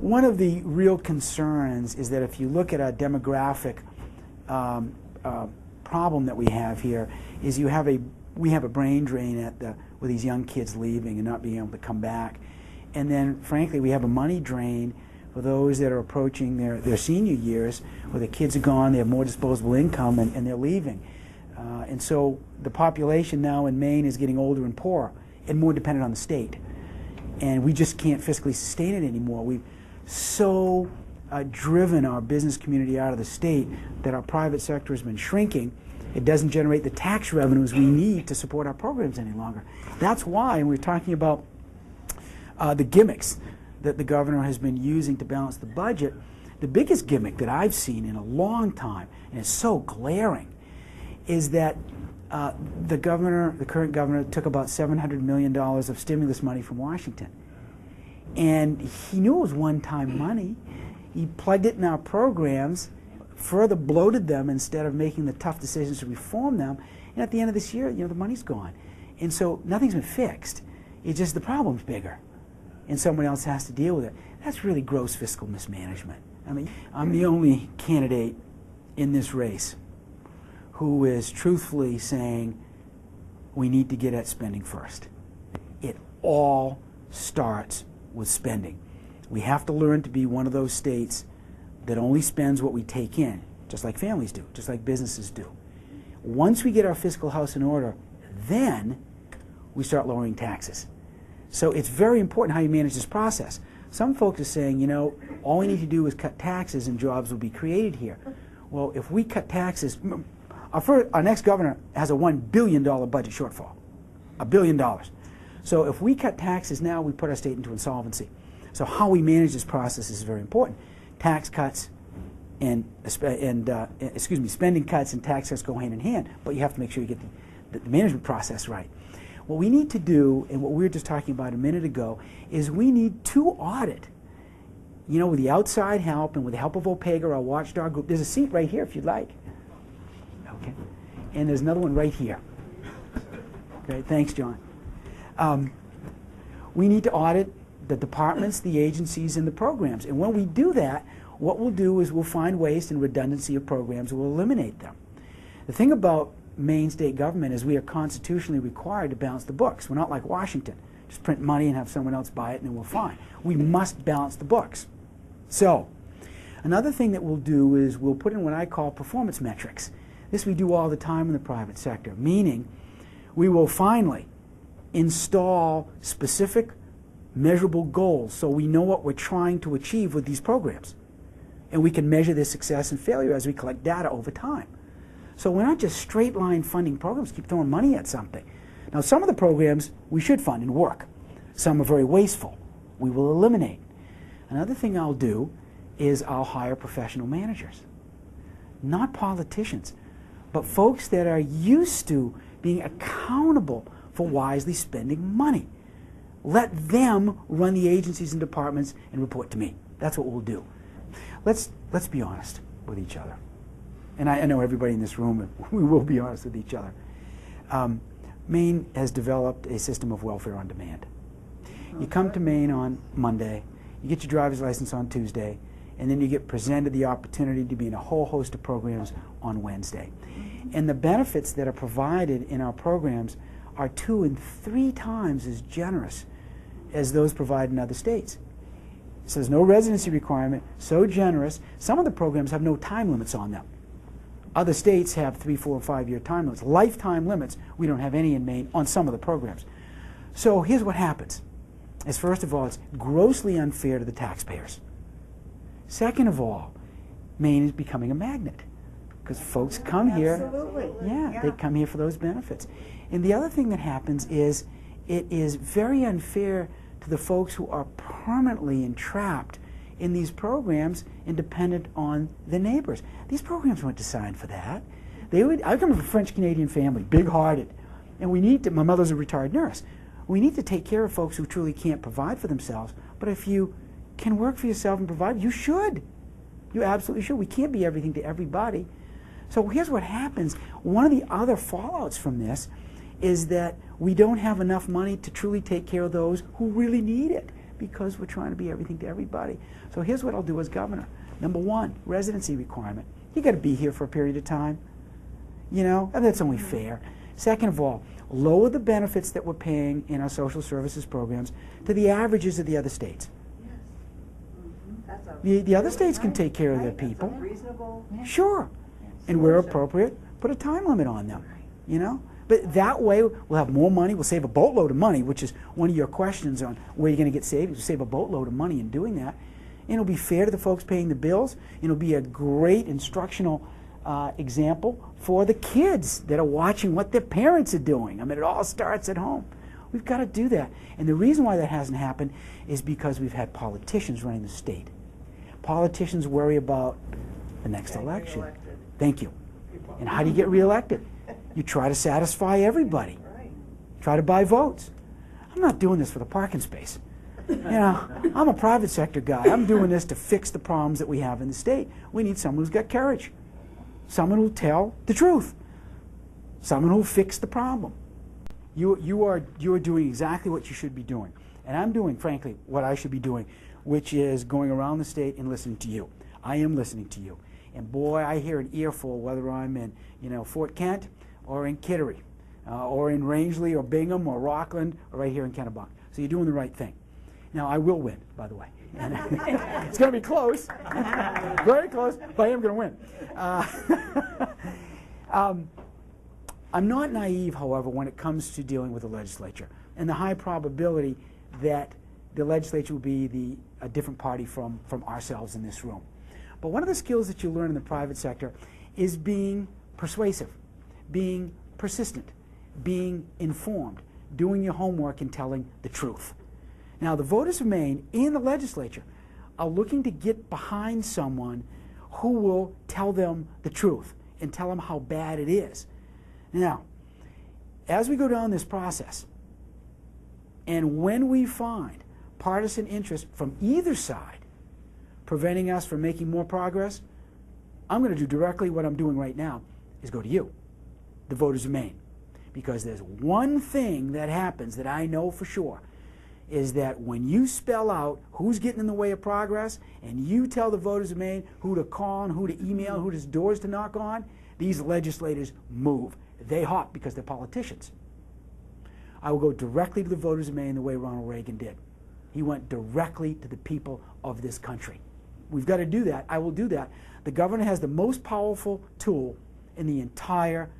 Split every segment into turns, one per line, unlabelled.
one of the real concerns is that if you look at our demographic problem that we have here, is we have a brain drain with these young kids leaving and not being able to come back. And then, frankly, we have a money drain for those that are approaching their senior years, where the kids are gone, they have more disposable income, and they're leaving. And so the population now in Maine is getting older and poorer and more dependent on the state. And we just can't fiscally sustain it anymore. We've so driven our business community out of the state that our private sector has been shrinking. It doesn't generate the tax revenues we need to support our programs any longer. That's why, and we're talking about the gimmicks that the governor has been using to balance the budget. The biggest gimmick that I've seen in a long time, and it's so glaring, is that the current governor, took about $700 million of stimulus money from Washington. And he knew it was one-time money. He plugged it in our programs, further bloated them instead of making the tough decisions to reform them. And at the end of this year, the money's gone. And so nothing's been fixed. It's just the problem's bigger, and someone else has to deal with it. That's really gross fiscal mismanagement. I mean, I'm the only candidate in this race who is truthfully saying we need to get at spending first. It all starts with spending. We have to learn to be one of those states that only spends what we take in, just like families do, just like businesses do. Once we get our fiscal house in order, then we start lowering taxes. So it's very important how you manage this process. Some folks are saying, all we need to do is cut taxes and jobs will be created here. Well, if we cut taxes, our next governor has a $1 billion budget shortfall, $1 billion. So if we cut taxes now, we put our state into insolvency. So how we manage this process is very important. Tax cuts and spending cuts and tax cuts go hand in hand, but you have to make sure you get the management process right. What we need to do, and what we were just talking about a minute ago, is we need to audit. With the outside help and with the help of OPEGA, our watchdog group. There's a seat right here if you'd like. Okay. And there's another one right here. Okay, thanks, John. We need to audit the departments, the agencies, and the programs. And when we do that, what we'll do is we'll find waste and redundancy of programs and we'll eliminate them. The thing about Maine state government is we are constitutionally required to balance the books. We're not like Washington. Just print money and have someone else buy it and then we're fine. We must balance the books. So, another thing that we'll do is we'll put in what I call performance metrics. This we do all the time in the private sector, meaning we will finally install specific measurable goals so we know what we're trying to achieve with these programs. And we can measure their success and failure as we collect data over time. So we're not just straight line funding programs, keep throwing money at something. Now some of the programs we should fund and work. Some are very wasteful. We will eliminate. Another thing I'll do is I'll hire professional managers. Not politicians, but folks that are used to being accountable for wisely spending money. Let them run the agencies and departments and report to me. That's what we'll do. Let's be honest with each other. And I know everybody in this room, we will be honest with each other. Maine has developed a system of welfare on demand. You come to Maine on Monday, you get your driver's license on Tuesday, and then you get presented the opportunity to be in a whole host of programs on Wednesday. And the benefits that are provided in our programs are 2 and 3 times as generous as those provided in other states. So there's no residency requirement, so generous. Some of the programs have no time limits on them. Other states have 3, 4, 5 year time limits. Lifetime limits, we don't have any in Maine on some of the programs. So here's what happens. Is first of all, it's grossly unfair to the taxpayers. Second of all, Maine is becoming a magnet because folks come here.
Absolutely.
Yeah, they come here for those benefits. And the other thing that happens is it is very unfair to the folks who are permanently entrapped in these programs and dependent on the neighbors. These programs weren't designed for that. I come from a French-Canadian family, big-hearted, and we need to, my mother's a retired nurse, we need to take care of folks who truly can't provide for themselves, but if you can work for yourself and provide, you should. You absolutely should. We can't be everything to everybody. So here's what happens. One of the other fallouts from this is that we don't have enough money to truly take care of those who really need it because we're trying to be everything to everybody. So here's what I'll do as governor. Number one, residency requirement. You got to be here for a period of time. You know, and that's only fair. Second of all, lower the benefits that we're paying in our social services programs to the averages of the other states. The other states can take care of their people.
Reasonable.
Sure. And where appropriate, put a time limit on them. You know? But that way, we'll have more money. We'll save a boatload of money, which is one of your questions on where you're going to get savings. We'll save a boatload of money in doing that. And it'll be fair to the folks paying the bills. It'll be a great instructional example for the kids that are watching what their parents are doing. I mean, it all starts at home. We've got to do that. And the reason why that hasn't happened is because we've had politicians running the state. Politicians worry about the next election. Thank you. And how do you get reelected? You try to satisfy everybody. Try to buy votes. I'm not doing this for the parking space. You know, I'm a private sector guy. I'm doing this to fix the problems that we have in the state. We need someone who's got courage. Someone who'll tell the truth. Someone who'll fix the problem. You are doing exactly what you should be doing. And I'm doing, frankly, what I should be doing, which is going around the state and listening to you. I am listening to you. And boy, I hear an earful whether I'm in, you know, Fort Kent or in Kittery or in Rangeley or Bingham or Rockland or right here in Kennebunkport. So you're doing the right thing. Now, I will win, by the way. And it's going to be close, very close, but I am going to win. I'm not naive, however, when it comes to dealing with the legislature and the high probability that the legislature will be a different party from ourselves in this room. But one of the skills that you learn in the private sector is being persuasive, being persistent, being informed, doing your homework and telling the truth. Now, the voters of Maine and the legislature are looking to get behind someone who will tell them the truth and tell them how bad it is. Now, as we go down this process, and when we find partisan interest from either side preventing us from making more progress, I'm going to do directly what I'm doing right now, is go to you, the voters of Maine. Because there's one thing that happens that I know for sure, is that when you spell out who's getting in the way of progress and you tell the voters of Maine who to call and who to email, whose doors to knock on, these legislators move. They hop because they're politicians. I will go directly to the voters of Maine the way Ronald Reagan did. He went directly to the people of this country. We've got to do that. I will do that. The governor has the most powerful tool in the entire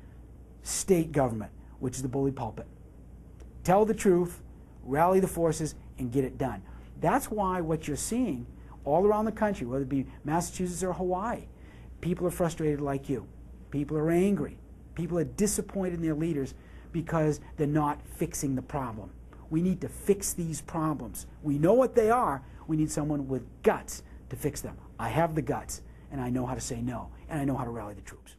state government, which is the bully pulpit. Tell the truth, rally the forces, and get it done. That's why what you're seeing all around the country, whether it be Massachusetts or Hawaii, people are frustrated like you. People are angry. People are disappointed in their leaders because they're not fixing the problem. We need to fix these problems. We know what they are. We need someone with guts to fix them. I have the guts, and I know how to say no, and I know how to rally the troops.